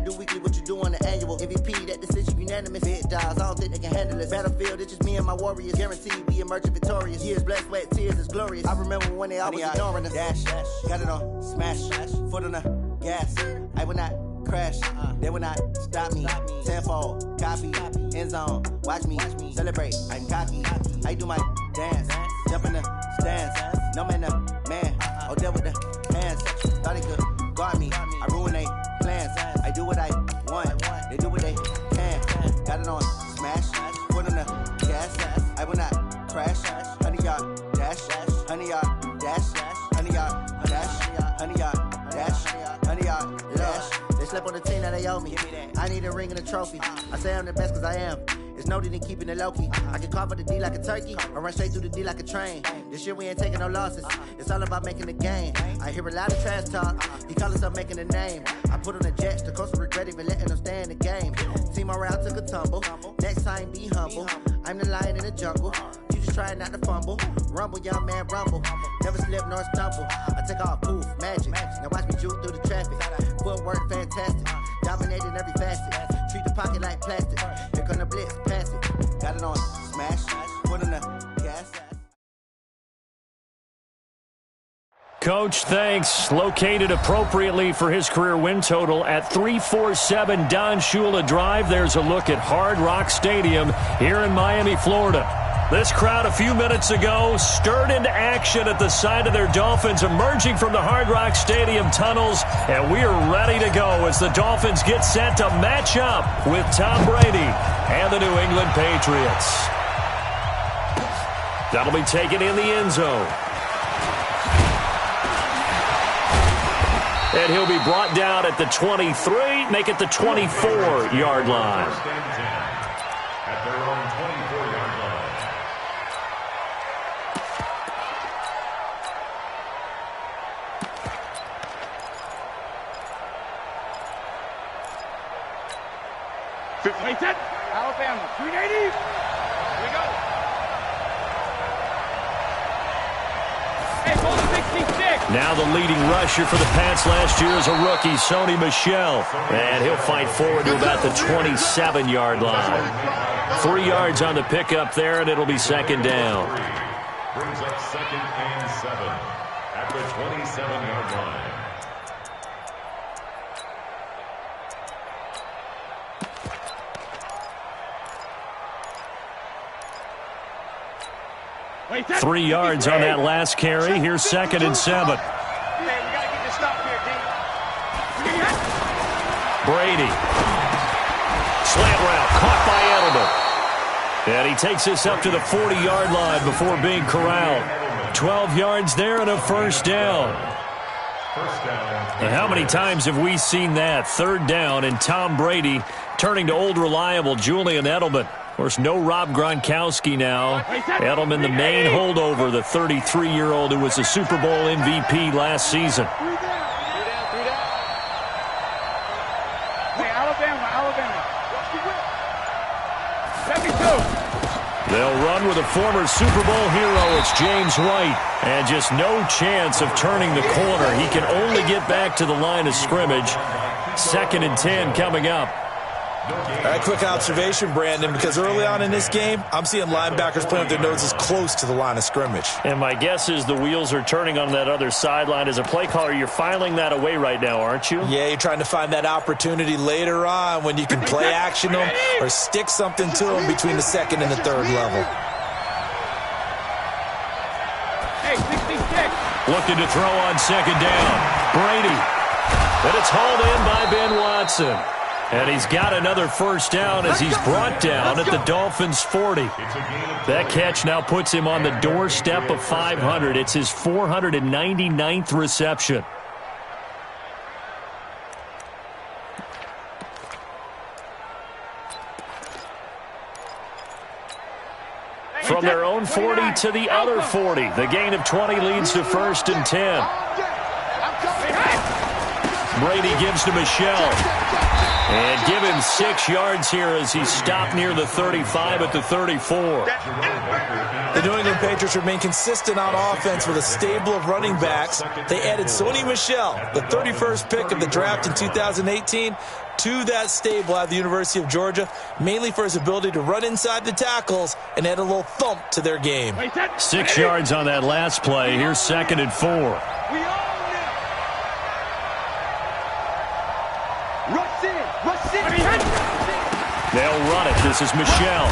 do weekly, what you do on the annual. MVP, that decision unanimous. Big dogs, I don't think they can handle this. Battlefield, it's just me and my warriors. Guaranteed we emerging victorious. Years, blood, sweat, tears is glorious. I remember when they always ignoring us. Dash, got it on, smash, foot on the gas. I will not crash, they will not stop me. Tenfold, copy, end zone, watch me celebrate. I'm cocky, I do my dance, jump in the stands. No man, oh, deal with the hands. Thought he could guard me, I ruin they plans. I do what I want, they do what they can. Got it on, smash, foot on the gas. I will not crash, 100-yard dash, 100-yard dash, 100-yard dash, 100-yard dash, 100-yard dash. They slept on the team that they owe me. I need a ring and a trophy. I say I'm the best cause I am. It's noted in keeping it low-key. I can carve up the D like a turkey or run straight through the D like a train. This year we ain't taking no losses. It's all about making the game. I hear a lot of trash talk. He call himself making a name. I put on the Jets. The coach will regret even letting them stay in the game. Team morale took a tumble. Next time be humble. I'm the lion in the jungle. You just try not to fumble. Rumble, young man, rumble. Never slip nor stumble. I take off, poof, magic. Now watch me juke through the traffic. Footwork fantastic. Dominating every facet. Treat the pocket like plastic. Here come the blitz, pass it. Got it on, smash. Put in the gas. Coach, thanks. Located appropriately for his career win total at 347 Don Shula Drive. There's a look at Hard Rock Stadium here in Miami, Florida. This crowd a few minutes ago stirred into action at the side of their Dolphins emerging from the Hard Rock Stadium tunnels, and we are ready to go as the Dolphins get set to match up with Tom Brady and the New England Patriots. That'll be taken in the end zone. And he'll be brought down at the 23, make it the 24-yard line. At their own 24-yard line. Alabama, 380. Here we go. Hey, ball 66. Now the leading rusher for the Pats last year is a rookie, Sony Michel. And he'll fight forward to about the 27-yard line. 3 yards on the pickup there, and it'll be second down. Brings up 2nd and 7 at the 27-yard line. Wait, 3 yards on that last carry. Here's 2nd and 7. Hey, we got to get this stop here, D. Brady. Slant route caught by Edelman. And he takes this up to the 40-yard line before being corralled. 12 yards there and a first down. And how many times have we seen that? 3rd down and Tom Brady turning to old reliable Julian Edelman. Of course, no Rob Gronkowski now. Edelman, the main holdover, the 33-year-old who was the Super Bowl MVP last season. Hey, Alabama. 72. They'll run with a former Super Bowl hero. It's James White. And just no chance of turning the corner. He can only get back to the line of scrimmage. 2nd and 10 coming up. All right, quick observation, Brandon, because early on in this game, I'm seeing linebackers playing with their noses close to the line of scrimmage. And my guess is the wheels are turning on that other sideline. As a play caller, you're filing that away right now, aren't you? Yeah, you're trying to find that opportunity later on when you can play action them or stick something to them between the 2nd and the 3rd level. Hey, 66. Looking to throw on 2nd down. Brady. And it's hauled in by Ben Watson. And he's got another first down as he's brought down at the Dolphins' 40. That catch now puts him on the doorstep of 500. It's his 499th reception. From their own 40 to the other 40. The gain of 20 leads to 1st and 10. Brady gives to Michel. And give him 6 yards here as he stopped near the 35 at the 34. The New England Patriots remain consistent on offense with a stable of running backs. They added Sony Michel, the 31st pick of the draft in 2018, to that stable out of the University of Georgia, mainly for his ability to run inside the tackles and add a little thump to their game. 6 yards on that last play. Here's 2nd and 4. They'll run it. This is Michel.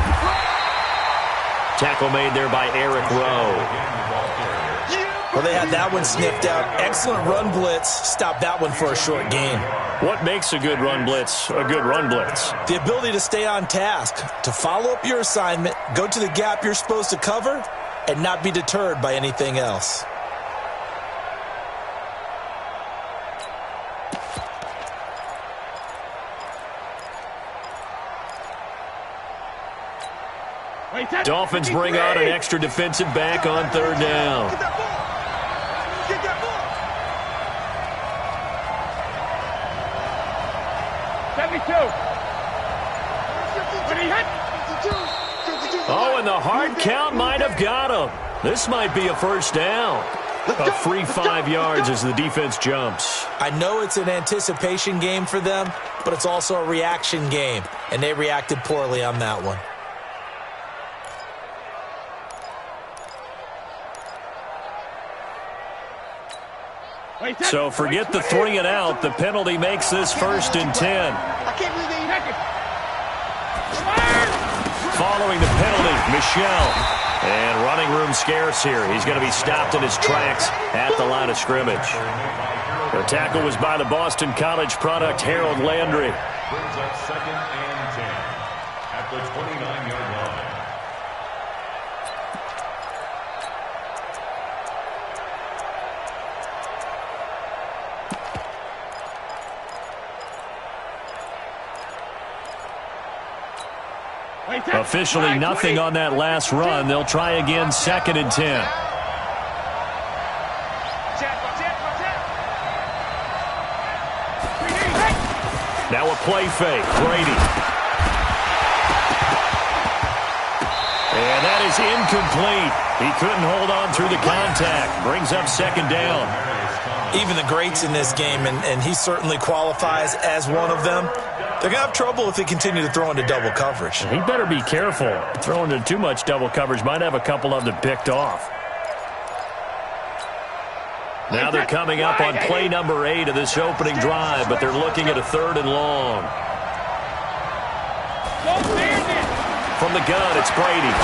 Tackle made there by Eric Rowe. Well, they had that one sniffed out. Excellent run blitz. Stopped that one for a short gain. What makes a good run blitz a good run blitz? The ability to stay on task, to follow up your assignment, go to the gap you're supposed to cover, and not be deterred by anything else. Dolphins bring out an extra defensive back on 3rd down. Get that ball. 72. Oh, and the hard count might have got him. This might be a 1st down. A free 5 yards as the defense jumps. I know it's an anticipation game for them, but it's also a reaction game, and they reacted poorly on that one. So forget the 3 and out. The penalty makes this 1st and 10. I can't believe they heck it. Following the penalty, Michel. And running room scarce here. He's going to be stopped in his tracks at the line of scrimmage. The tackle was by the Boston College product, Harold Landry. Brings up 2nd and 10 at the 29-yard line. Officially nothing on that last run. They'll try again, 2nd and 10. Now a play fake. Brady. And that is incomplete. He couldn't hold on through the contact. Brings up 2nd down. Even the greats in this game, and he certainly qualifies as one of them, they're going to have trouble if they continue to throw into double coverage. He better be careful. Throwing into too much double coverage might have a couple of them picked off. Now they're coming up on play number 8 of this opening drive, but they're looking at a 3rd and long. From the gun, it's Brady.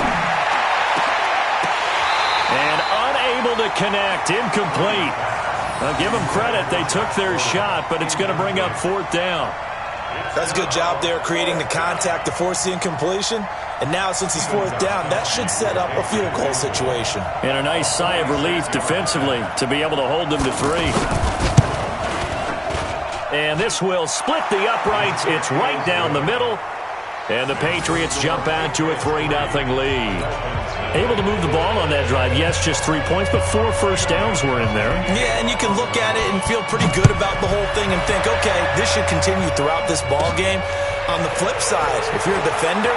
And unable to connect, incomplete. Now give them credit, they took their shot, but it's going to bring up 4th down. That's a good job there creating the contact to force the incompletion. And now since it's 4th down, that should set up a field goal situation. And a nice sigh of relief defensively to be able to hold them to 3. And this will split the uprights. It's right down the middle. And the Patriots jump out to a 3-0 lead. Able to move the ball on that drive. Yes, just 3 points, but 4 first downs were in there. Yeah, and you can look at it and feel pretty good about the whole thing and think, okay, this should continue throughout this ball game. On the flip side, if you're a defender,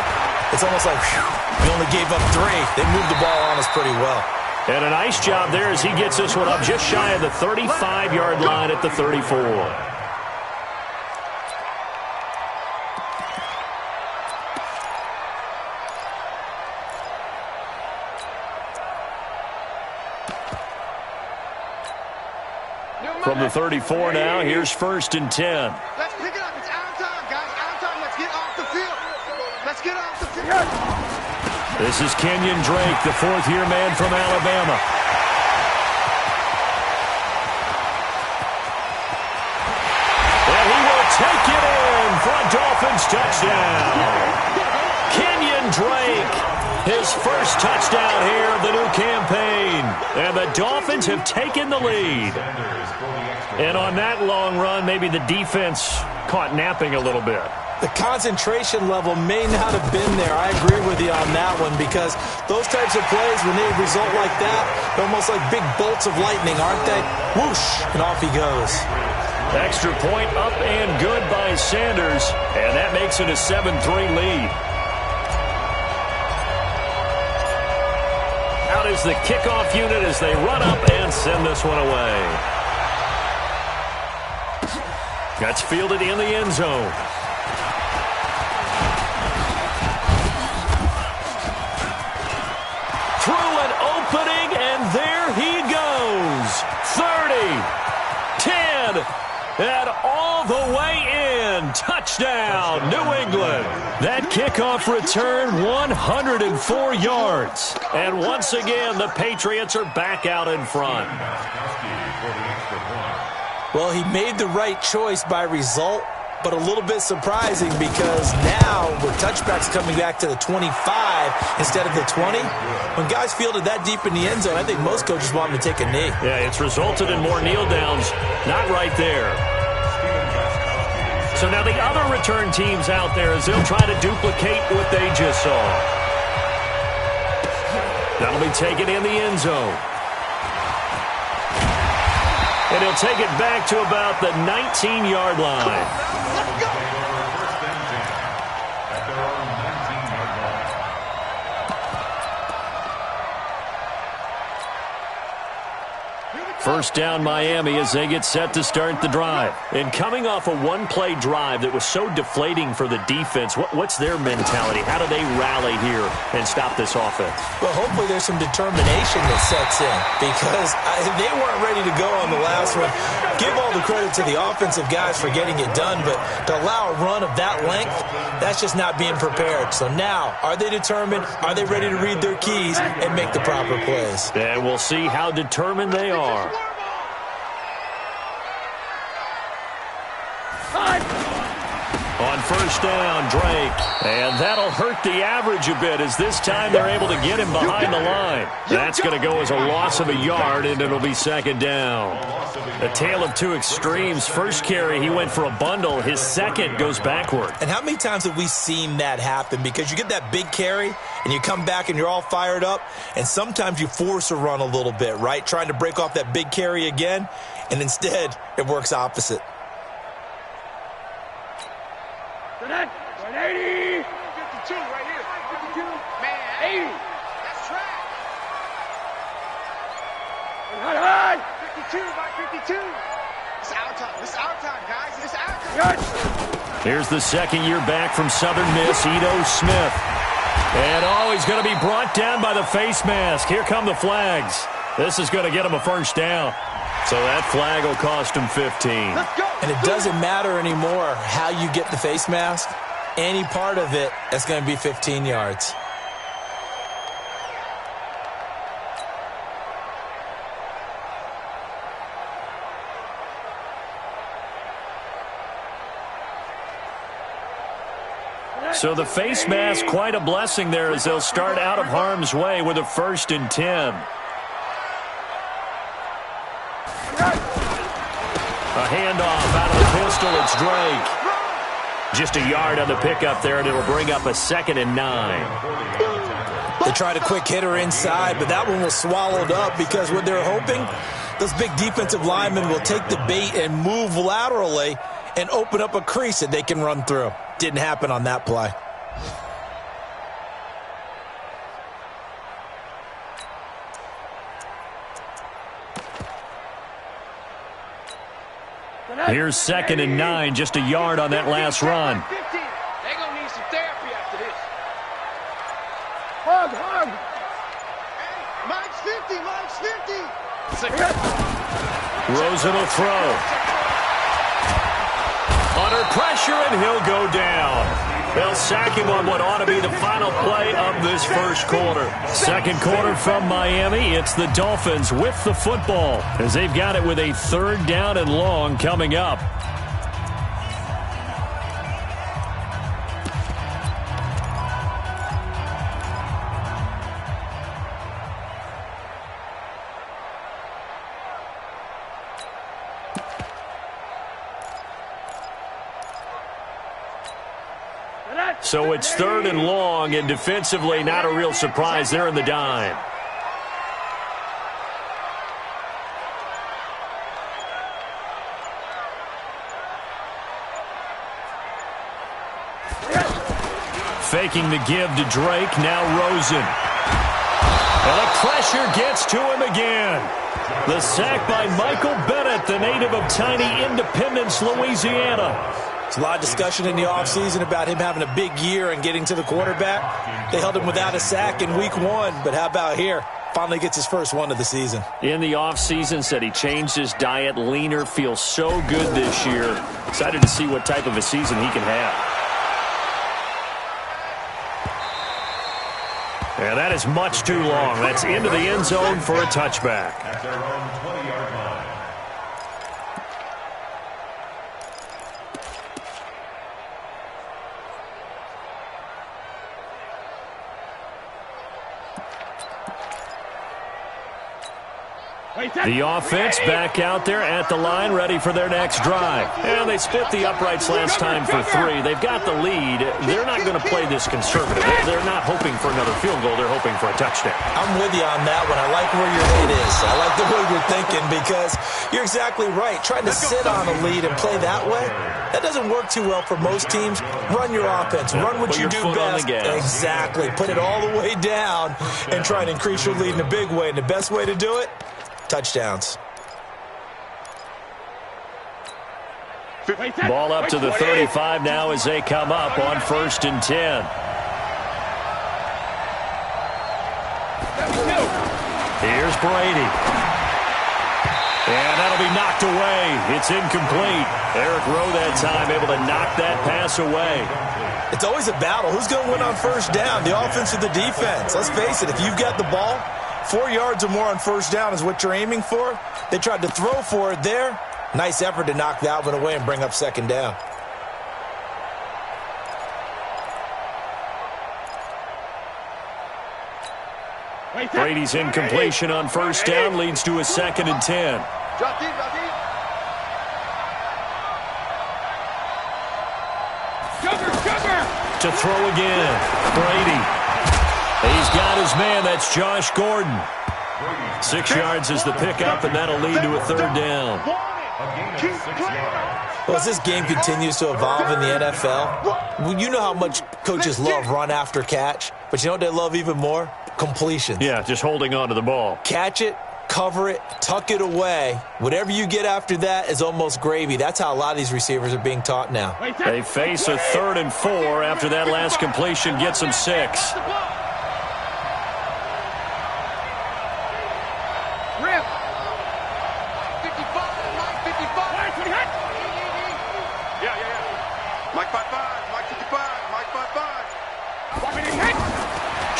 it's almost like, whew, we only gave up 3. They moved the ball on us pretty well. And a nice job there as he gets this one up just shy of the 35-yard line at the 34. From the 34 now, here's 1st and 10. Let's pick it up. It's out of time, guys. Out of time. Let's get off the field. Let's get off the field. This is Kenyon Drake, the 4th-year man from Alabama. And he will take it in for a Dolphins touchdown. Kenyon Drake, his first touchdown here of the new campaign. And the Dolphins have taken the lead. And on that long run, maybe the defense caught napping a little bit. The concentration level may not have been there. I agree with you on that one because those types of plays, when they result like that, they're almost like big bolts of lightning, aren't they? Whoosh, and off he goes. Extra point up and good by Sanders, and that makes it a 7-3 lead. Out is the kickoff unit as they run up and send this one away. That's fielded in the end zone. Through an opening, and there he goes. 30, 10, and all the way in. Touchdown, New England. That kickoff return, 104 yards. And once again, the Patriots are back out in front. Well, he made the right choice by result, but a little bit surprising because now with touchbacks coming back to the 25 instead of the 20, when guys fielded that deep in the end zone, I think most coaches want them to take a knee. Yeah, it's resulted in more kneel downs. Not right there. So now the other return teams out there as they'll try to duplicate what they just saw. That'll be taken in the end zone. And he'll take it back to about the 19-yard line. First down Miami as they get set to start the drive. And coming off a one-play drive that was so deflating for the defense, what's their mentality? How do they rally here and stop this offense? Well, hopefully there's some determination that sets in because they weren't ready to go on the last one. Give all the credit to the offensive guys for getting it done, but to allow a run of that length, that's just not being prepared. So now, are they determined? Are they ready to read their keys and make the proper plays? And we'll see how determined they are. On first down, Drake. And that'll hurt the average a bit as this time they're able to get him behind the line. That's going to go as a loss of a yard, and it'll be second down. A tale of two extremes. First carry, he went for a bundle. His second goes backward. And how many times have we seen that happen? Because you get that big carry, and you come back and you're all fired up, and sometimes you force a run a little bit, right? Trying to break off that big carry again, and instead it works opposite. 180. 52 right here. 52. Man, 80. That's track. 52 by 52. It's our time. It's our time, guys. It's our time. Here's the second year back from Southern Miss, Ito Smith. And he's going to be brought down by the face mask. Here come the flags. This is going to get him a first down. So that flag will cost him 15. And it doesn't matter anymore how you get the face mask. Any part of it is going to be 15 yards. So the face mask, quite a blessing there as they'll start out of harm's way with a 1st and 10. A handoff out of the pistol. It's Drake. Just a yard on the pickup there, and it'll bring up a 2nd and 9. They tried a quick hitter inside, but that one was swallowed up because what they're hoping, those big defensive linemen will take the bait and move laterally and open up a crease that they can run through. Didn't happen on that play. Here's 2nd and 9, just a yard on that last run. They're going to need some therapy after this. Hug. Mike's 50. Rosen will throw. Under pressure, and he'll go down. They'll sack him on what ought to be the final play of this first quarter. Second quarter from Miami. It's the Dolphins with the football as they've got it with a 3rd down and long coming up. So it's 3rd and long, and defensively not a real surprise there in the dime. Faking the give to Drake. Now Rosen. And the pressure gets to him again. The sack by Michael Bennett, the native of tiny Independence, Louisiana. There's a lot of discussion in the offseason about him having a big year and getting to the quarterback. They held him without a sack in week 1, but how about here? Finally gets his first one of the season. In the offseason, said he changed his diet, leaner, feels so good this year. Excited to see what type of a season he can have. And that is much too long. That's into the end zone for a touchback. At their own 20-yard line. The offense back out there at the line, ready for their next drive. And they split the uprights last time for 3. They've got the lead. They're not going to play this conservative. They're not hoping for another field goal. They're hoping for a touchdown. I'm with you on that one. I like where your head is. I like the way you're thinking because you're exactly right. Trying to sit on a lead and play that way, that doesn't work too well for most teams. Run your offense. Run what you do best. Exactly. Put it all the way down and try and increase your lead in a big way. And the best way to do it, touchdowns. Ball up to the 35 now as they come up on 1st and 10. Here's Brady. And that'll be knocked away. It's incomplete. Eric Rowe that time able to knock that pass away. It's always a battle. Who's going to win on 1st down? The offense or the defense? Let's face it, if you've got the ball, 4 yards or more on 1st down is what you're aiming for. They tried to throw for it there. Nice effort to knock that one away and bring up 2nd down. Brady's incompletion on 1st down leads to a 2nd and 10. To throw again. Brady. He's got his man. That's Josh Gordon. 6 yards is the pickup, and that'll lead to a 3rd down. Well, as this game continues to evolve in the NFL, you know how much coaches love run after catch, but you know what they love even more? Completions. Yeah, just holding on to the ball. Catch it, cover it, tuck it away. Whatever you get after that is almost gravy. That's how a lot of these receivers are being taught now. They face a 3rd and 4 after that last completion gets them 6.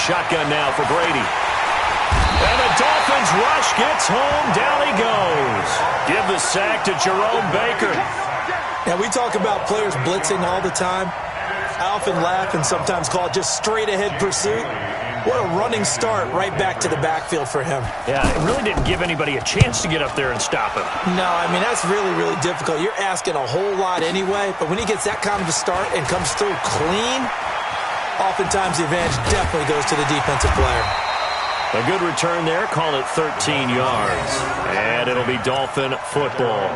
Shotgun now for Brady. And the Dolphins rush gets home. Down he goes. Give the sack to Jerome Baker. Now, we talk about players blitzing all the time. I often laugh and sometimes call it just straight-ahead pursuit. What a running start right back to the backfield for him. Yeah, it really didn't give anybody a chance to get up there and stop him. No, I mean, that's really, really difficult. You're asking a whole lot anyway, but when he gets that kind of a start and comes through clean, oftentimes the advantage definitely goes to the defensive player. A good return there. Call it 13 yards. And it'll be Dolphin football.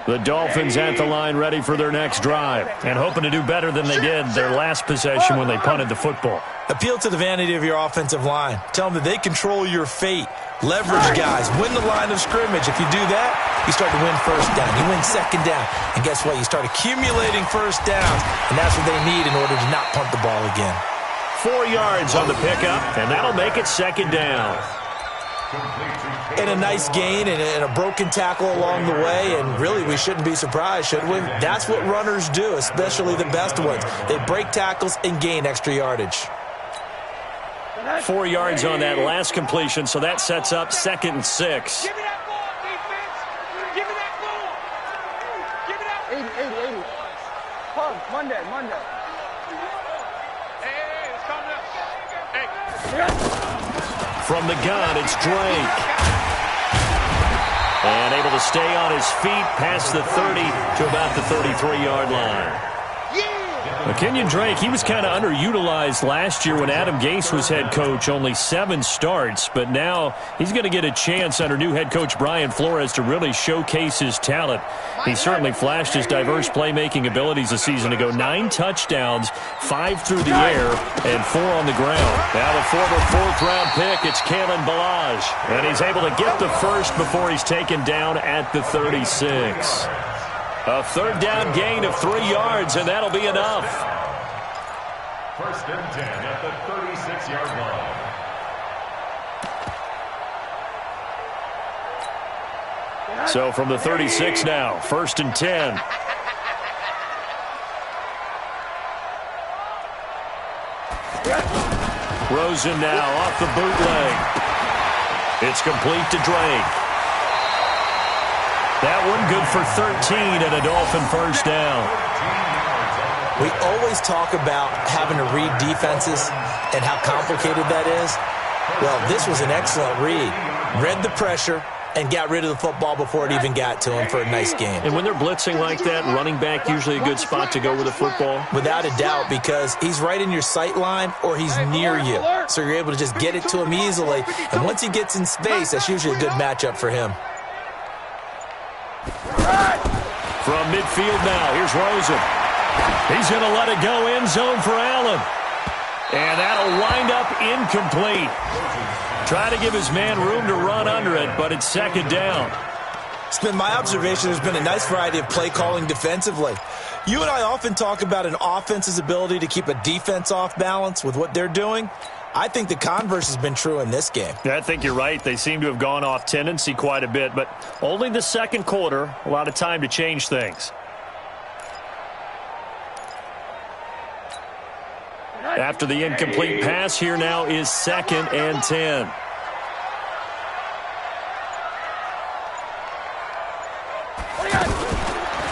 The Dolphins at the line ready for their next drive and hoping to do better than they did their last possession when they punted the football. Appeal to the vanity of your offensive line. Tell them that they control your fate. Leverage guys. Win the line of scrimmage. If you do that, you start to win 1st down. You win 2nd down. And guess what? You start accumulating 1st downs. And that's what they need in order to not punt the ball again. 4 yards on the pickup, and that'll make it 2nd down. And a nice gain and a broken tackle along the way, and really we shouldn't be surprised, should we? That's what runners do, especially the best ones. They break tackles and gain extra yardage. 4 yards on that last completion, so that sets up 2nd and 6. Give me that ball, defense! Give me that ball! Give me that 80. Pug, Monday. Hey, it's coming up. Hey. From the gun, it's Drake. And able to stay on his feet past the 30 to about the 33-yard line. Kenyon Drake, he was kind of underutilized last year when Adam Gase was head coach, only 7 starts. But now he's going to get a chance under new head coach Brian Flores to really showcase his talent. He certainly flashed his diverse playmaking abilities a season ago. 9 touchdowns, 5 through the air, and 4 on the ground. Now the former 4th-round pick, it's Kalen Ballage. And he's able to get the first before he's taken down at the 36. A 3rd down gain of 3 yards, and that'll be enough. 1st and 10 at the 36-yard line. So from the 36 now, 1st and 10. Rosen now off the bootleg. It's complete to Drake. That one good for 13 and a Dolphin 1st down. We always talk about having to read defenses and how complicated that is. Well, this was an excellent read. Read the pressure and got rid of the football before it even got to him for a nice game. And when they're blitzing like that, running back usually a good spot to go with the football? Without a doubt, because he's right in your sight line or he's near you. So you're able to just get it to him easily. And once he gets in space, that's usually a good matchup for him. From midfield now, here's Rosen. He's going to let it go end zone for Allen. And that'll wind up incomplete. Try to give his man room to run under it, but it's 2nd down. It's been my observation there's been a nice variety of play calling defensively. You and I often talk about an offense's ability to keep a defense off balance with what they're doing. I think the converse has been true in this game. Yeah, I think you're right. They seem to have gone off tendency quite a bit, but only the 2nd quarter, a lot of time to change things. After the incomplete pass, here now is 2nd and 10.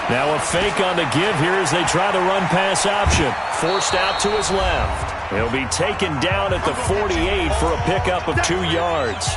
Now a fake on the give here as they try to run pass option. Forced out to his left. He'll be taken down at the 48 for a pickup of 2 yards.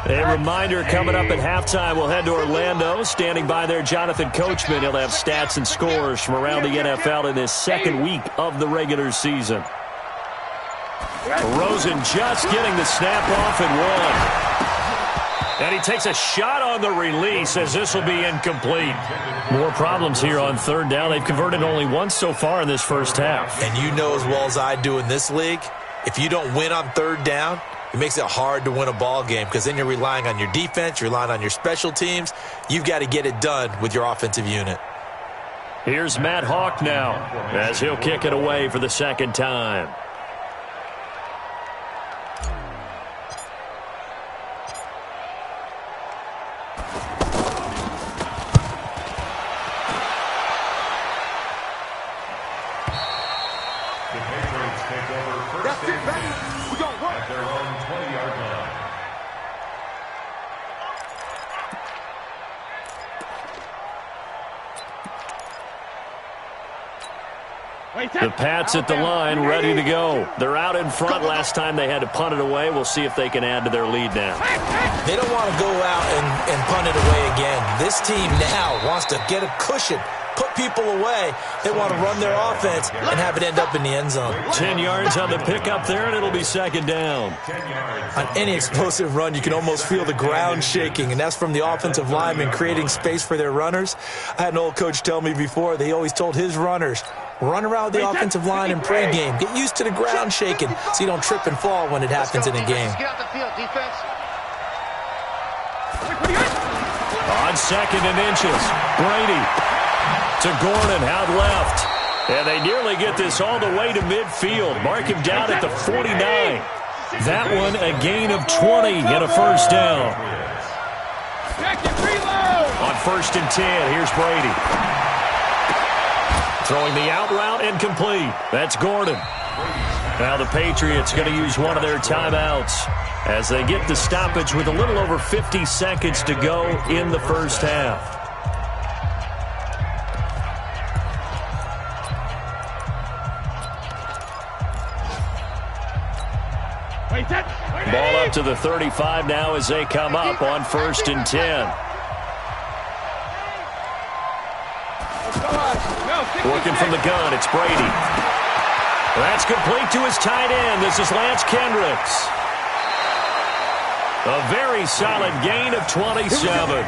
A reminder coming up at halftime, we'll head to Orlando. Standing by there, Jonathan Coachman. He'll have stats and scores from around the NFL in this 2nd week of the regular season. Rosen just getting the snap off and 1. And he takes a shot on the release as this will be incomplete. More problems here on 3rd down. They've converted only once so far in this 1st half. And you know as well as I do in this league, if you don't win on 3rd down, it makes it hard to win a ball game because then you're relying on your defense, you're relying on your special teams. You've got to get it done with your offensive unit. Here's Matt Hawk now as he'll kick it away for the 2nd time. The Patriots take over 1st and 10 at their own 20-yard line. The Pats at the line, ready to go. They're out in front. Last time they had to punt it away. We'll see if they can add to their lead now. They don't want to go out and punt it away again. This team now wants to get a cushion, put people away. They want to run their offense and have it end up in the end zone. 10 yards on the pickup there, and it'll be 2nd down. On any explosive run, you can almost feel the ground shaking, and that's from the offensive linemen creating space for their runners. I had an old coach tell me before, they always told his runners, run around the offensive line in pregame. Get used to the ground shaking so you don't trip and fall when it happens in a game. Get out the field, defense. On 2nd and inches, Brady to Gordon out left. And they nearly get this all the way to midfield. Mark him down at the 49. That one a gain of 20 and a 1st down. On 1st and 10, here's Brady. Throwing the out route incomplete. That's Gordon. Now the Patriots going to use one of their timeouts as they get the stoppage with a little over 50 seconds to go in the first half. Ball up to the 35 now as they come up on 1st and 10. Working from the gun, it's Brady. That's complete to his tight end. This is Lance Kendricks. A very solid gain of 27.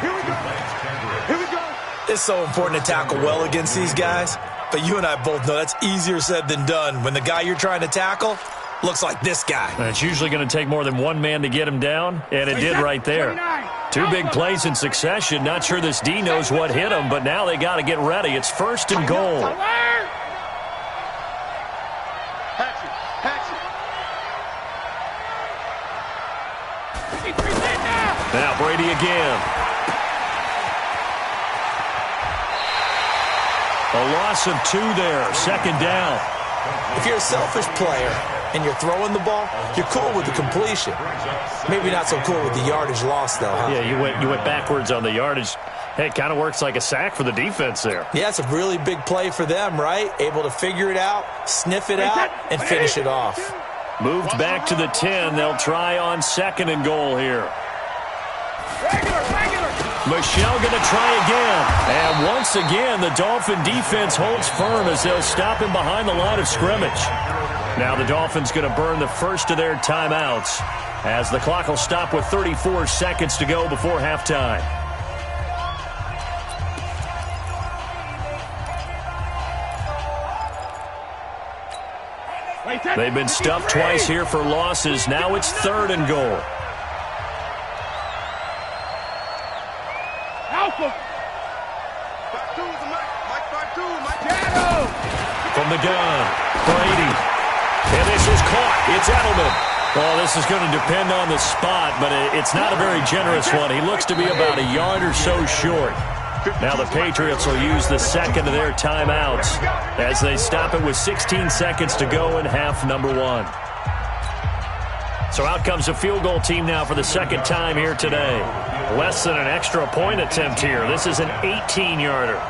It's so important to tackle well against these guys, but you and I both know that's easier said than done when the guy you're trying to tackle looks like this guy. And it's usually going to take more than one man to get him down, and it did right there. 2 big plays in succession. Not sure this D knows what hit him, but now they got to get ready. It's 1st and goal. Now Brady again. A loss of 2 there. 2nd down. If you're a selfish player and you're throwing the ball, you're cool with the completion. Maybe not so cool with the yardage loss, though, huh? Yeah, you went backwards on the yardage. Hey, it kind of works like a sack for the defense there. Yeah, it's a really big play for them, right? Able to figure it out, sniff it out, and finish it off. Moved back to the 10. They'll try on 2nd and goal here. Michelle going to try again. And once again, the Dolphin defense holds firm as they'll stop him behind the line of scrimmage. Now the Dolphins going to burn the first of their timeouts as the clock will stop with 34 seconds to go before halftime. They've been stuffed twice here for losses. Now it's 3rd and goal. From the gun, Brady. And this is caught. It's Edelman. Well, this is going to depend on the spot, but it's not a very generous one. He looks to be about a yard or so short. Now the Patriots will use the 2nd of their timeouts as they stop it with 16 seconds to go in half number 1. So out comes a field goal team now for the 2nd time here today. Less than an extra point attempt here. This is an 18-yarder.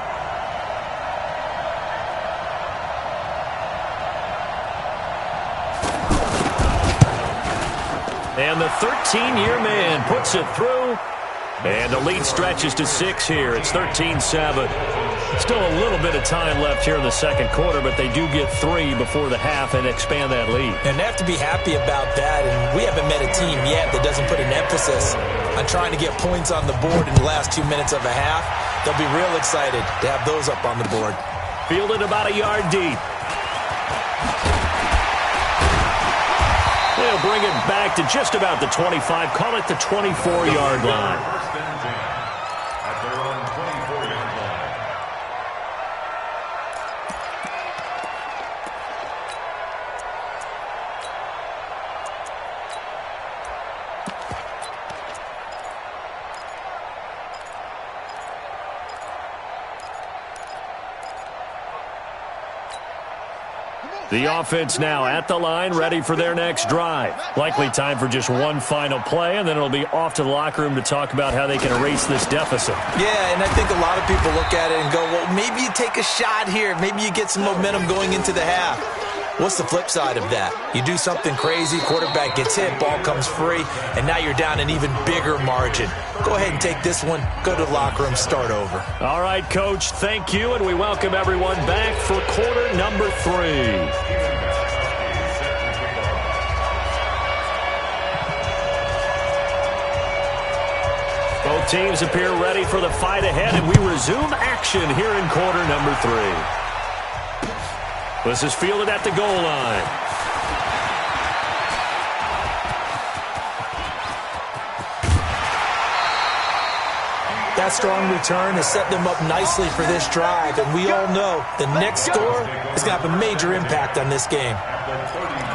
And the 13-year man puts it through. And the lead stretches to 6 here. It's 13-7. Still a little bit of time left here in the 2nd quarter, but they do get 3 before the half and expand that lead. And they have to be happy about that. And we haven't met a team yet that doesn't put an emphasis on trying to get points on the board in the last 2 minutes of a half. They'll be real excited to have those up on the board. Fielded about a yard deep. They'll bring it back to just about the 25. Call it the 24-yard line. The offense now at the line, ready for their next drive. Likely time for just one final play, and then it'll be off to the locker room to talk about how they can erase this deficit. Yeah, and I think a lot of people look at it and go, well, maybe you take a shot here. Maybe you get some momentum going into the half. What's the flip side of that? You do something crazy, quarterback gets hit, ball comes free, and now you're down an even bigger margin. Go ahead and take this one, go to the locker room, start over. All right, Coach, thank you, and we welcome everyone back for quarter number 3. Both teams appear ready for the fight ahead, and we resume action here in quarter number 3. This is fielded at the goal line. That strong return has set them up nicely for this drive, and we all know the next score is going to have a major impact on this game.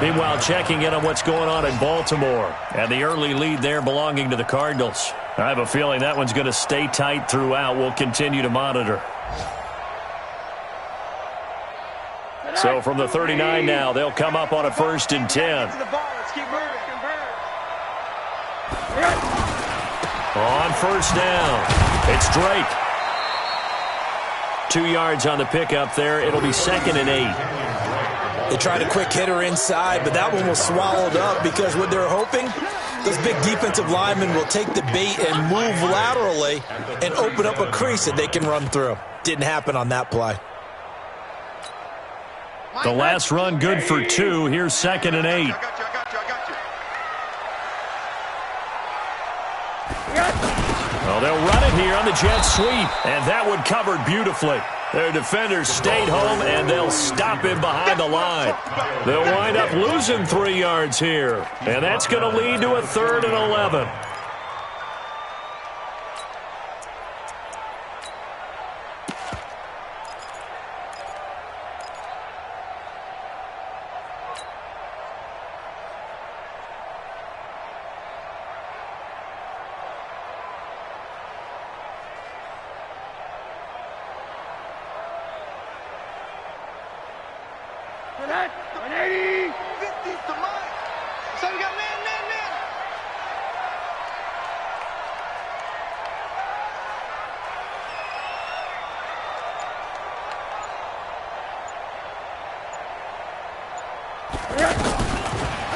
Meanwhile, checking in on what's going on in Baltimore, and the early lead there belonging to the Cardinals. I have a feeling that one's going to stay tight throughout. We'll continue to monitor. So from the 39 now, they'll come up on a 1st and 10. On 1st down, it's Drake. 2 yards on the pickup there. It'll be 2nd and 8. They tried a quick hitter inside, but that one was swallowed up because what they're hoping, those big defensive linemen will take the bait and move laterally and open up a crease that they can run through. Didn't happen on that play. The last run good for 2. Here's 2nd and 8. Well, they'll run it here on the jet sweep, and that one covered beautifully. Their defenders stayed home, and they'll stop him behind the line. They'll wind up losing 3 yards here, and that's going to lead to a 3rd and 11.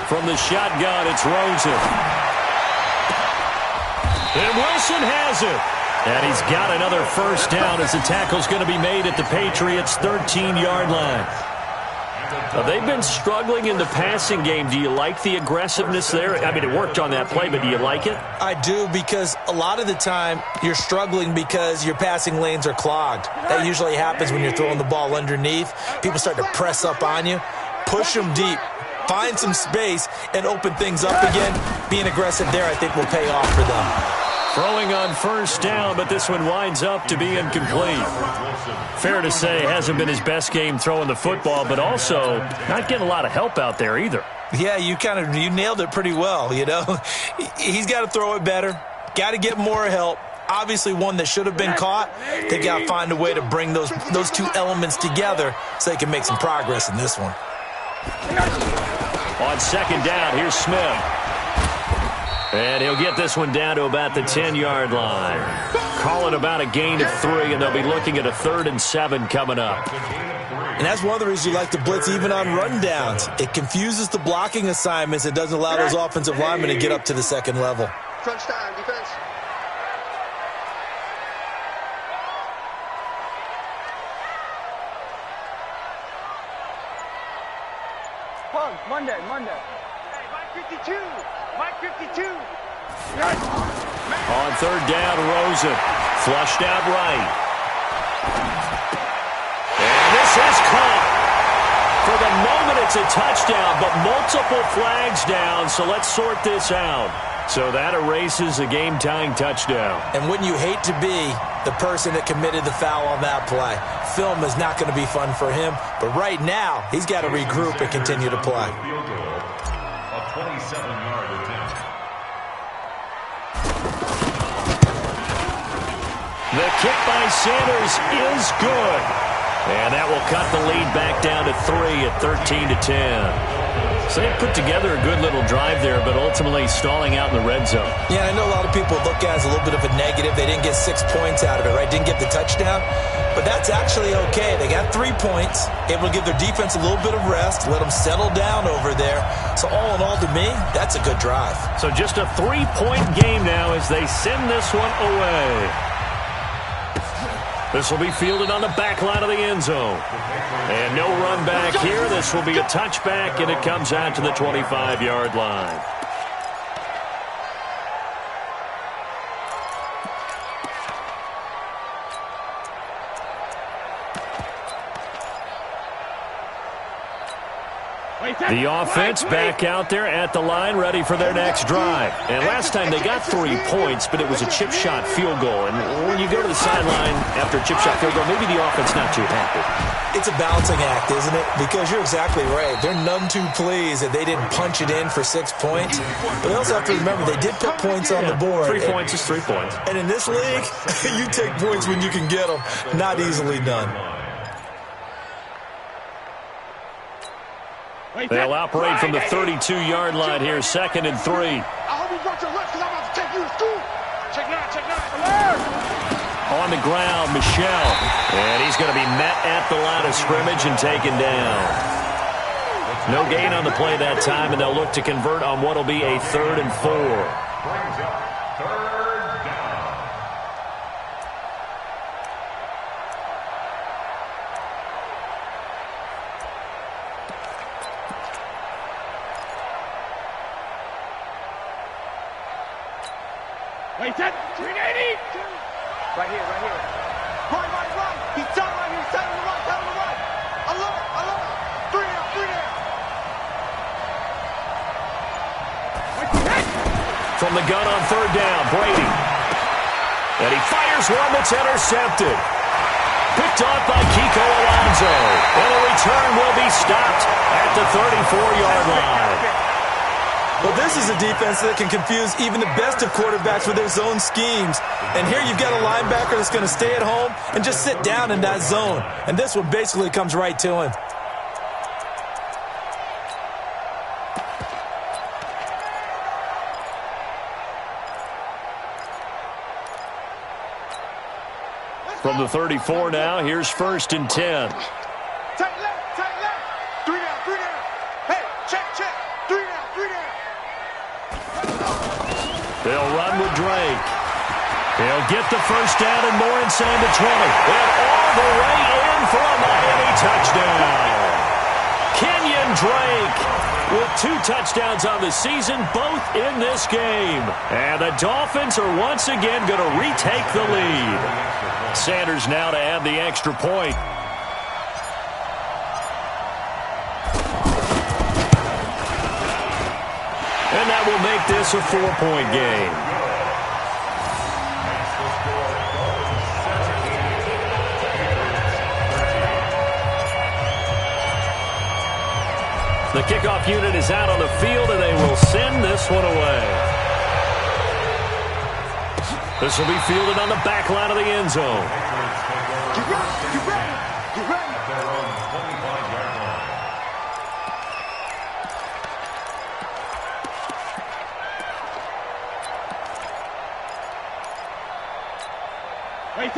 From the shotgun, it's Rosen. And Wilson has it. And he's got another 1st down as the tackle's going to be made at the Patriots' 13-yard line. Now, they've been struggling in the passing game. Do you like the aggressiveness there? I mean, it worked on that play, but do you like it? I do, because a lot of the time you're struggling because your passing lanes are clogged. That usually happens when you're throwing the ball underneath. People start to press up on you. Push them deep. Find some space and open things up again. Being aggressive there, I think, will pay off for them. Throwing on 1st down, but this one winds up to be incomplete. Fair to say, hasn't been his best game throwing the football, but also not getting a lot of help out there either. Yeah, you nailed it pretty well, you know. He's got to throw it better. Got to get more help. Obviously one that should have been caught. They got to find a way to bring those 2 elements together so they can make some progress in this one. On 2nd down, here's Smith. And he'll get this one down to about the 10-yard line. Call it about a gain of 3, and they'll be looking at a 3rd and 7 coming up. And that's one of the reasons you like to blitz even on rundowns. It confuses the blocking assignments. It doesn't allow those offensive linemen to get up to the 2nd level. Crunch time, defense. Monday. Hey, Mike 52. Mike 52. Yes. On 3rd down, Rosen. Flushed out right. And this is caught. For the moment, it's a touchdown, but multiple flags down, so let's sort this out. So that erases a game-tying touchdown. And wouldn't you hate to be the person that committed the foul on that play? Film is not going to be fun for him, but right now, he's got to regroup and continue to play. A 27-yard attempt. The kick by Sanders is good. And that will cut the lead back down to 3 at 13-10. So they put together a good little drive there, but ultimately stalling out in the red zone. Yeah, I know a lot of people look at it as a little bit of a negative. They didn't get 6 points out of it, right? Didn't get the touchdown. But that's actually okay. They got 3 points, able to give their defense a little bit of rest, let them settle down over there. So all in all, to me, that's a good drive. So just a 3-point game now as they send this one away. This will be fielded on the back line of the end zone. And no run back here. This will be a touchback, and it comes out to the 25-yard line. The offense back out there at the line, ready for their next drive. And last time they got 3 points, but it was a chip shot field goal. And when you go to the sideline after a chip shot field goal, maybe the offense not too happy. It's a balancing act, isn't it? Because you're exactly right. They're none too pleased that they didn't punch it in for 6 points. But they also have to remember they did put points on the board. 3 points is 3 points. And in this league, you take points when you can get them. Not easily done. They'll operate from the 32-yard line here, 2nd and 3. I hope you brought your left because I'm about to take you to school. Check now. On the ground, Michelle. And he's going to be met at the line of scrimmage and taken down. No gain on the play that time, and they'll look to convert on what will be a 3rd and 4. Brings up 3rd down. Wait, that 380. Right here. Right. He's telling right here. He's telling him to run. Alert. 3 down. From the gun on 3rd down, Brady. And he fires one that's intercepted. Picked off by Kiko Alonso. And a return will be stopped at the 34-yard line. Well, this is a defense that can confuse even the best of quarterbacks with their zone schemes. And here you've got a linebacker that's going to stay at home and just sit down in that zone. And this one basically comes right to him. From the 34 now, here's 1st and 10. Tight left. 3 down. Hey, check. 3 down. They'll run with Drake. He'll get the 1st down and more inside the 20. And all the way in for a Miami touchdown. Kenyon Drake with 2 touchdowns on the season, both in this game. And the Dolphins are once again going to retake the lead. Sanders now to add the extra point. And that will make this a 4-point game. The kickoff unit is out on the field, and they will send this one away. This will be fielded on the back line of the end zone. Get ready.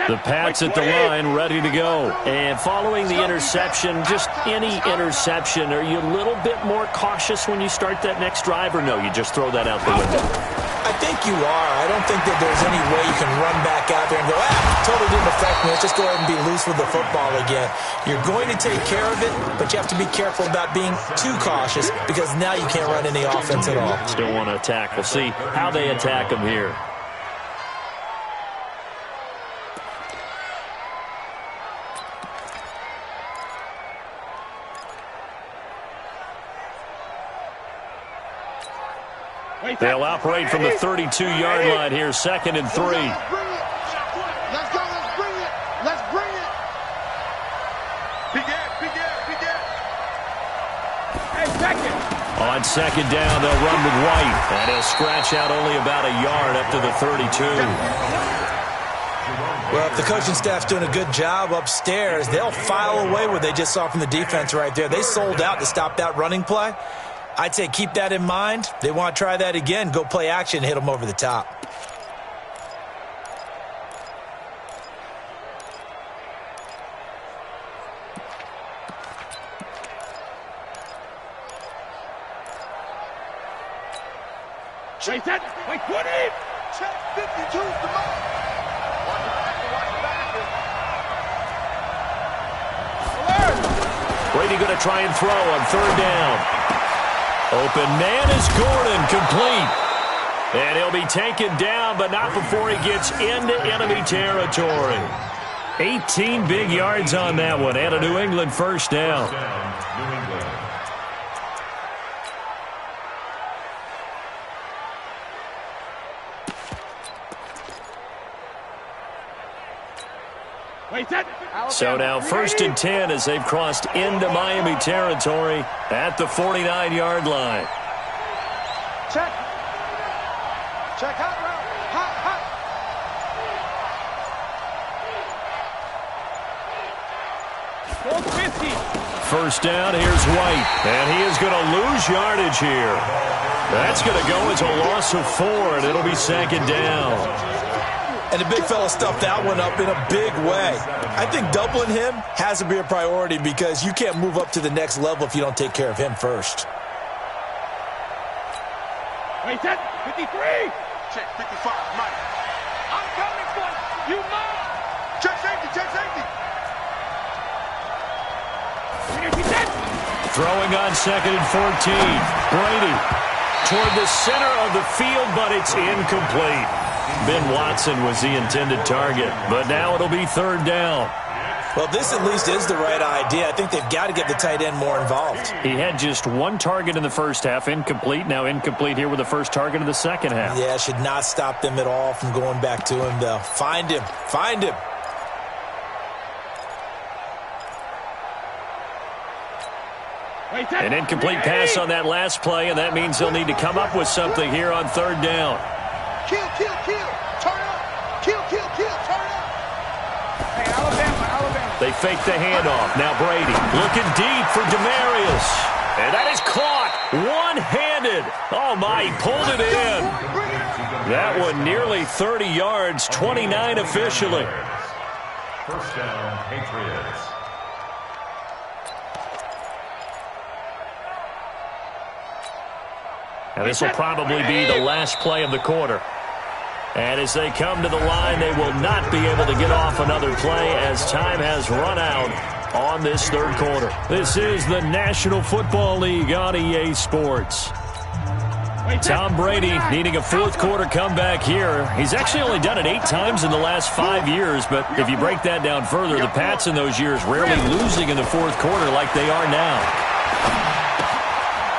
The Pats at the line, ready to go. And following the interception, just any interception, are you a little bit more cautious when you start that next drive, or no, you just throw that out the window? I think you are. I don't think that there's any way you can run back out there and go, totally didn't affect me. Let's just go ahead and be loose with the football again. You're going to take care of it, but you have to be careful about being too cautious because now you can't run any offense at all. Still want to attack. We'll see how they attack them here. They'll operate from the 32-yard line here, 2nd and 3. Let's go. Let's bring it. Big Ed. Hey, 2nd. On 2nd down, they'll run with White. And he'll scratch out only about a yard up to the 32. Well, if the coaching staff's doing a good job upstairs, they'll file away what they just saw from the defense right there. They sold out to stop that running play. I'd say keep that in mind. They want to try that again. Go play action, hit them over the top. Chase that. Like 20. Check 52 to Mike. Brady going to try and throw on 3rd down. Open man is Gordon, complete. And he'll be taken down, but not before he gets into enemy territory. 18 big yards on that one, and a New England 1st down. So now 1st and 10 as they've crossed into Miami territory at the 49-yard line. Check. Hot route. Hot. Goal 50. first down. Here's White. And he is going to lose yardage here. That's going to go as a loss of 4, and it'll be second down. And the big fella stuffed that one up in a big way. I think doubling him has to be a priority because you can't move up to the next level if you don't take care of him first. Wait, 10, 53. Check 55, Mike. I'm coming for you, Mike. Check safety, check safety. Throwing on 2nd and 14. Brady toward the center of the field, but it's incomplete. Ben Watson was the intended target, but now it'll be 3rd down. Well, this at least is the right idea. I think they've got to get the tight end more involved. He had just 1 target in the first half, incomplete. Now incomplete here with the first target of the second half. Yeah, should not stop them at all from going back to him, though. Find him. Find him. An incomplete pass on that last play, and that means they'll need to come up with something here on 3rd down. Kill, kill, kill. Turn up. Kill, kill, kill. Turn up. Hey, Alabama. They fake the handoff. Now Brady looking deep for Demarius. And that is caught one-handed. Oh, my, he pulled it in. That one nearly 30 yards, 29 officially. First down, Patriots. Now this will probably be the last play of the quarter. And as they come to the line, they will not be able to get off another play as time has run out on this 3rd quarter. This is the National Football League on EA Sports. Tom Brady needing a 4th quarter comeback here. He's actually only done it 8 times in the last 5 years, but if you break that down further, the Pats in those years rarely losing in the 4th quarter like they are now.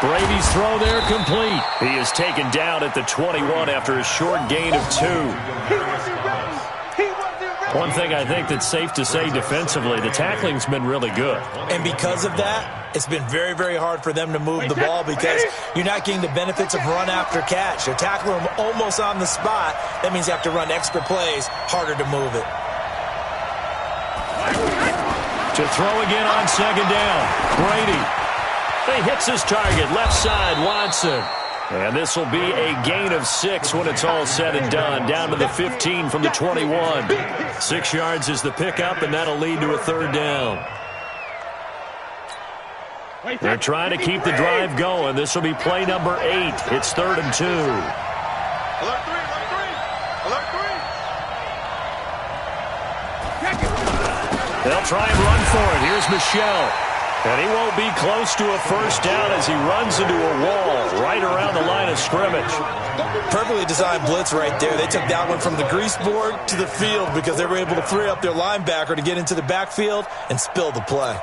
Brady's throw there complete. He is taken down at the 21 after a short gain of 2. One thing I think that's safe to say defensively, the tackling's been really good. And because of that, it's been very, very hard for them to move the ball because you're not getting the benefits of run after catch. They're tackling them almost on the spot. That means you have to run extra plays, harder to move it. To throw again on 2nd down. Brady. He hits his target, left side, Watson. And this will be a gain of 6 when it's all said and done. Down to the 15 from the 21. 6 yards is the pickup, and that'll lead to a 3rd down. They're trying to keep the drive going. This will be play number 8. It's 3rd and 2. Alert 3, alert 3. They'll try and run for it. Here's Michel. And he won't be close to a first down as he runs into a wall right around the line of scrimmage. Perfectly designed blitz right there. They took that one from the grease board to the field because they were able to free up their linebacker to get into the backfield and spill the play.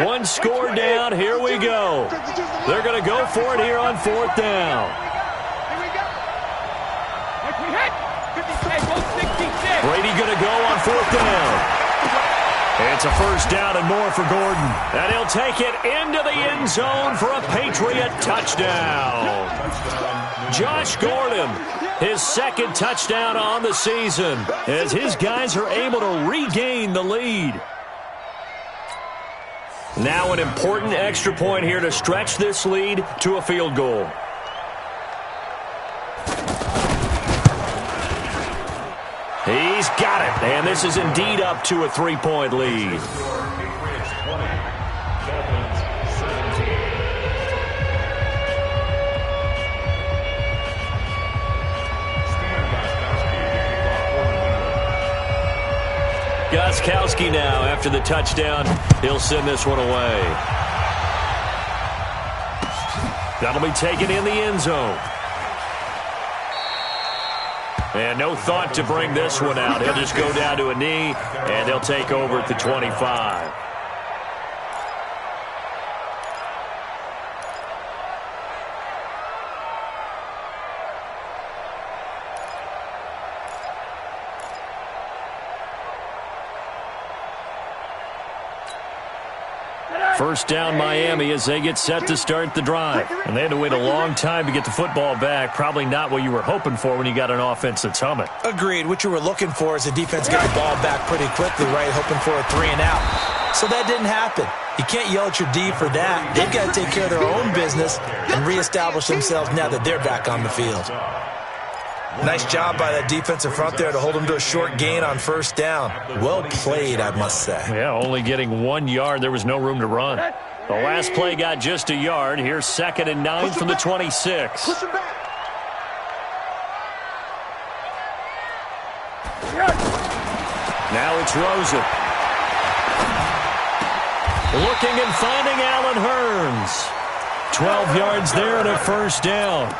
One score down. Here we go. They're going to go for it here on 4th down. Here we go. We hit. 56. Brady going to go on 4th down. It's a first down and more for Gordon. And he'll take it into the end zone for a Patriot touchdown. Josh Gordon, his 2nd touchdown on the season as his guys are able to regain the lead. Now an important extra point here to stretch this lead to a field goal. He's got it, and this is indeed up to a 3-point lead. Gostkowski now, after the touchdown, he'll send this one away. That'll be taken in the end zone. And no thought to bring this one out. He'll just go down to a knee, and they'll take over at the 25. First down Miami as they get set to start the drive. And they had to wait a long time to get the football back. Probably not what you were hoping for when you got an offense that's humming. Agreed. What you were looking for is the defense get the ball back pretty quickly, right? Hoping for a 3-and-out. So that didn't happen. You can't yell at your D for that. They've got to take care of their own business and reestablish themselves now that they're back on the field. Nice job by that defensive front there to hold them to a short gain on first down. Well played, I must say. Yeah, only getting 1 yard. There was no room to run. The last play got just a yard. Here's 2nd and 9 from the 26. Push him back. Now it's Rosen. Looking and finding Allen Hurns. 12 yards there and a first down.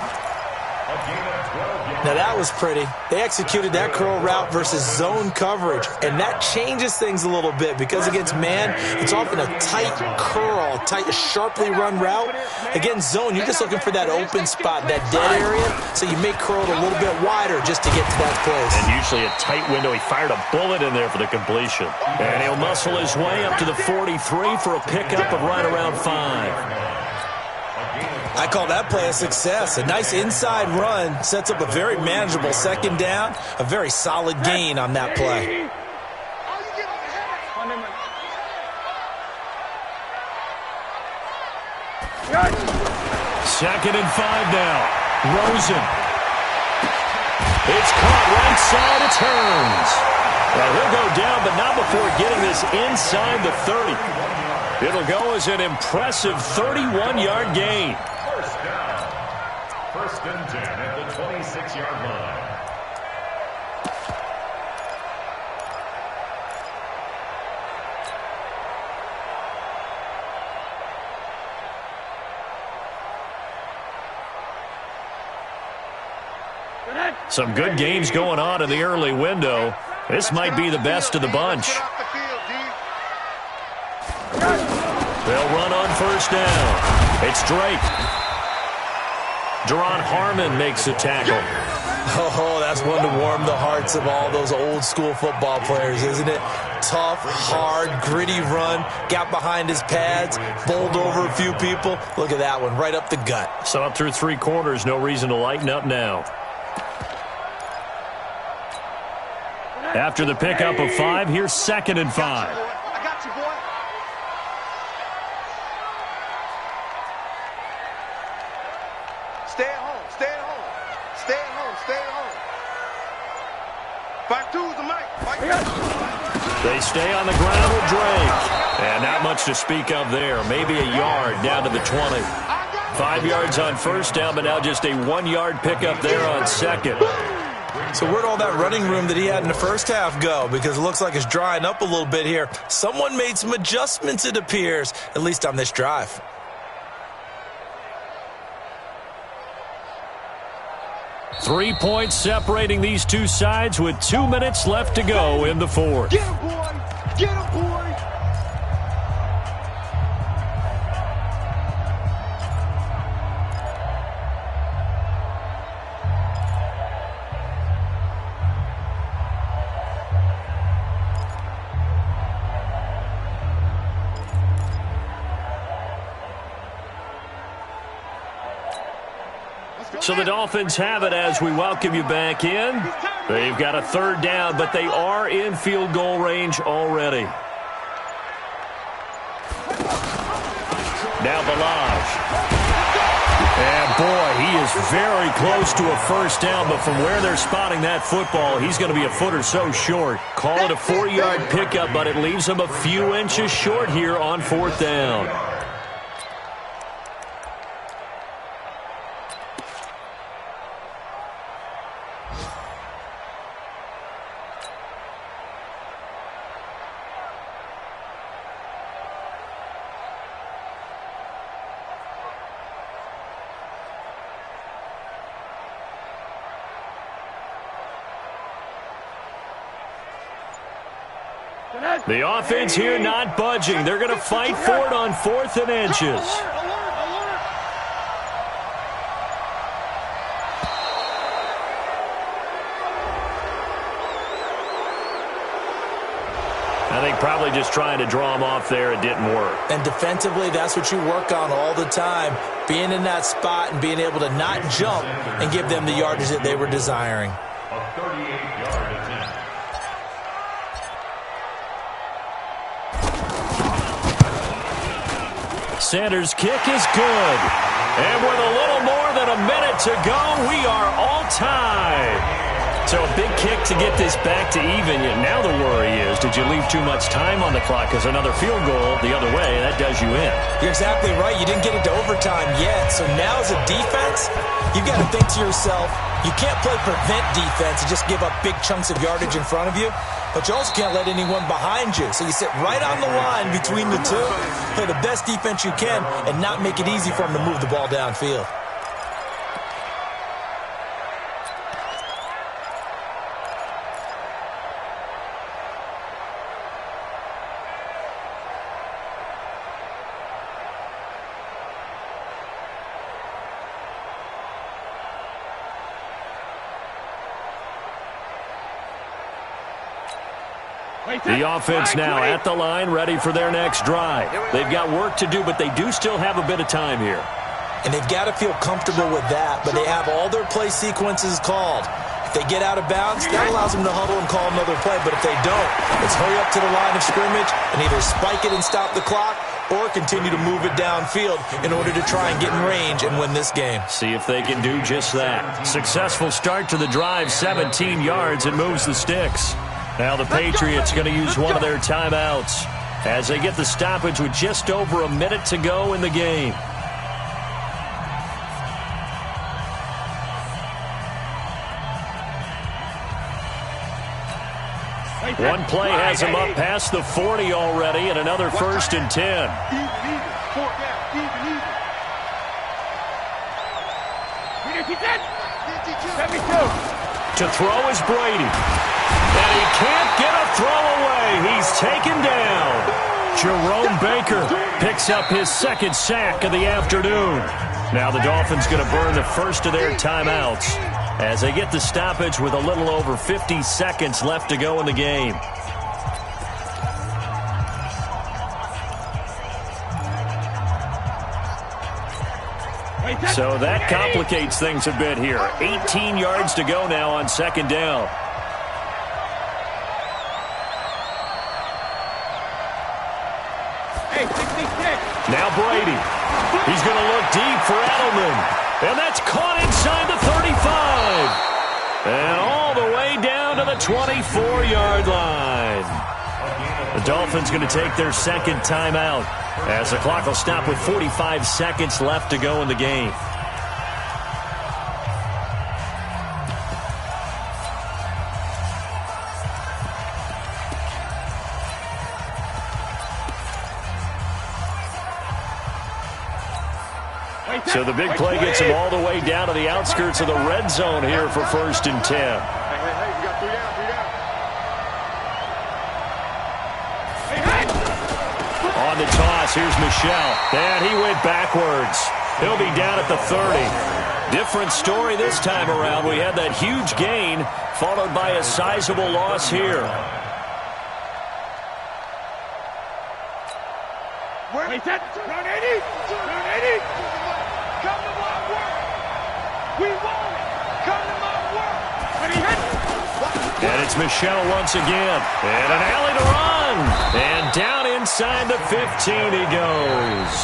Now that was pretty. They executed that curl route versus zone coverage, and that changes things a little bit because against man, it's often a tight curl, tight, sharply run route. Against zone, you're just looking for that open spot, that dead area, so you make curl it a little bit wider just to get to that place. And usually a tight window. He fired a bullet in there for the completion. And he'll muscle his way up to the 43 for a pickup of right around 5. I call that play a success. A nice inside run sets up a very manageable second down, a very solid gain on that play. Second and 5 now. Rosen. It's caught right side. It's Hurns. Well, he'll go down, but not before getting this inside the 30. It'll go as an impressive 31-yard gain. First down. First and 10 at the 26-yard line. Some good games going on in the early window. This might be the best of the bunch. They'll run on first down. It's Drake. Deron Harmon makes a tackle. Oh, that's one to warm the hearts of all those old-school football players, isn't it? Tough, hard, gritty run, got behind his pads, bowled over a few people. Look at that one, right up the gut. So up through 3 quarters, no reason to lighten up now. After the pickup of 5, here's 2nd and 5. I got you, boy. Stay at home. Stay at home. Stay at home. Stay at home. Back two's the mic. They stay on the ground with Drake. And not much to speak of there. Maybe a yard down to the 20. 5 yards on first down, but now just a 1-yard pickup there on second. So where'd all that running room that he had in the first half go? Because it looks like it's drying up a little bit here. Someone made some adjustments, it appears, at least on this drive. Three points separating these two sides with 2 minutes left to go in the fourth. Get him, boy. Get him, boy. So the Dolphins have it as we welcome you back in. They've got a 3rd down, but they are in field goal range already. Now Balaj. And boy, he is very close to a first down, but from where they're spotting that football, he's going to be a foot or so short. Call it a 4-yard pickup, but it leaves him a few inches short here on 4th down. The offense here not budging. They're going to fight for it on 4th and inches. I think probably just trying to draw him off there, it didn't work. And defensively, that's what you work on all the time. Being in that spot and being able to not jump and give them the yardage that they were desiring. A 38-yard attempt. Sanders' kick is good. And with a little more than a minute to go, we are all tied. So a big kick to get this back to even. Now the worry is, did you leave too much time on the clock? Because another field goal the other way, that does you in. You're exactly right. You didn't get it to overtime yet. So now as a defense, you've got to think to yourself, you can't play prevent defense and just give up big chunks of yardage in front of you. But you also can't let anyone behind you. So you sit right on the line between the two, play the best defense you can, and not make it easy for them to move the ball downfield. The offense now at the line, ready for their next drive. They've got work to do, but they do still have a bit of time here. And they've got to feel comfortable with that, but they have all their play sequences called. If they get out of bounds, that allows them to huddle and call another play. But if they don't, it's hurry up to the line of scrimmage and either spike it and stop the clock or continue to move it downfield in order to try and get in range and win this game. See if they can do just that. Successful start to the drive, 17 yards, and moves the sticks. Now the Patriots going to use one of their timeouts as they get the stoppage with just over a minute to go in the game. One play has him up past the 40 already, and another 1st and 10. To throw is Brady. And he can't get a throw away. He's taken down. Jerome Baker picks up his 2nd sack of the afternoon. Now the Dolphins going to burn the first of their timeouts as they get the stoppage with a little over 50 seconds left to go in the game. So that complicates things a bit here. 18 yards to go now on 2nd down. Now Brady. He's going to look deep for Edelman. And that's caught inside the 35. And all the way down to the 24-yard line. The Dolphins going to take their 2nd timeout as the clock will stop with 45 seconds left to go in the game. So the big play gets him all the way down to the outskirts of the red zone here for 1st and 10. On the toss, here's Michel. And he went backwards. He'll be down at the 30. Different story this time around. We had that huge gain followed by a sizable loss here. Wait, that run 80. Run 80. Come to my work. We want it. Come to my work. When he hits. And it's Michel once again. And an alley to run. And down inside the 15 he goes.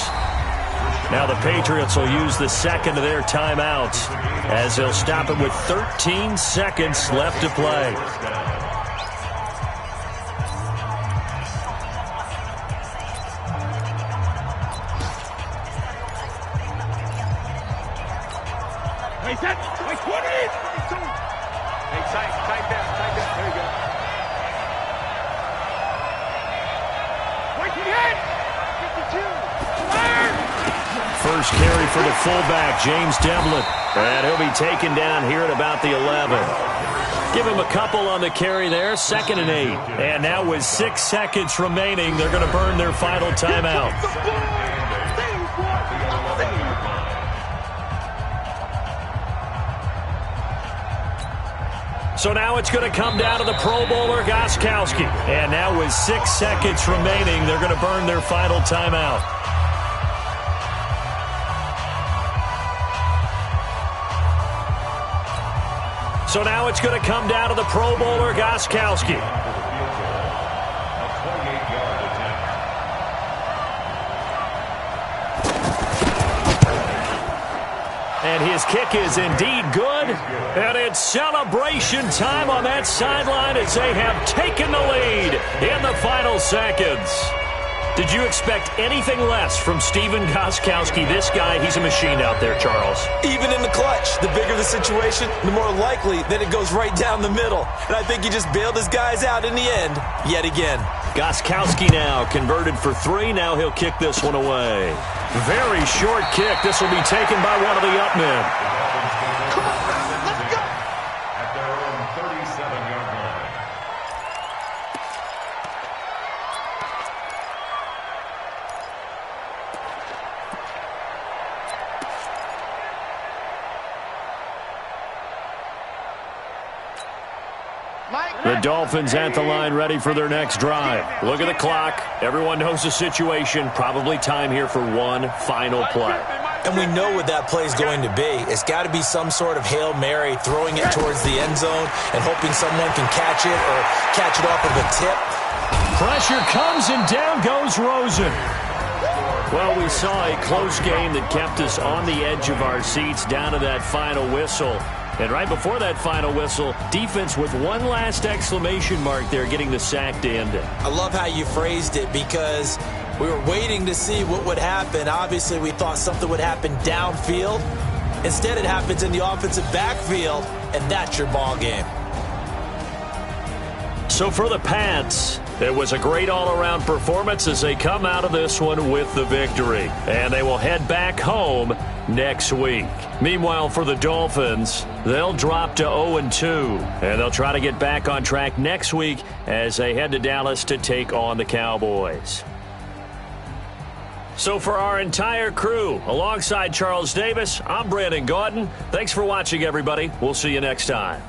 Now the Patriots will use the 2nd of their timeouts as they'll stop it with 13 seconds left to play. First carry for the fullback, James Devlin. And he'll be taken down here at about the 11. Give him a couple on the carry there, 2nd and 8. And now with 6 seconds remaining, they're going to burn their final timeout. So now it's going to come down to the Pro Bowler, Gostkowski. And now with 6 seconds remaining, they're going to burn their final timeout. So now it's going to come down to the Pro Bowler, Gostkowski. And his kick is indeed good. And it's celebration time on that sideline as they have taken the lead in the final seconds. Did you expect anything less from Stephen Gostkowski? This guy, he's a machine out there, Charles. Even in the clutch, the bigger the situation, the more likely that it goes right down the middle. And I think he just bailed his guys out in the end, yet again. Gostkowski now converted for 3. Now he'll kick this one away. Very short kick. This will be taken by one of the up men. Come on, let's go! At their own 37-yard line. The Dolphins at the line ready for their next drive. Look at the clock. Everyone knows the situation. Probably time here for one final play. And we know what that play is going to be. It's got to be some sort of Hail Mary, throwing it towards the end zone and hoping someone can catch it or catch it off of a tip. Pressure comes and down goes Rosen. Well, we saw a close game that kept us on the edge of our seats down to that final whistle. And right before that final whistle, defense with one last exclamation mark there, getting the sack to end it. I love how you phrased it because we were waiting to see what would happen. Obviously, we thought something would happen downfield. Instead, it happens in the offensive backfield, and that's your ball game. So for the Pats, it was a great all-around performance as they come out of this one with the victory. And they will head back home next week. Meanwhile, for the Dolphins, they'll drop to 0-2. And they'll try to get back on track next week as they head to Dallas to take on the Cowboys. So for our entire crew, alongside Charles Davis, I'm Brandon Gaudin. Thanks for watching, everybody. We'll see you next time.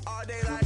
All day like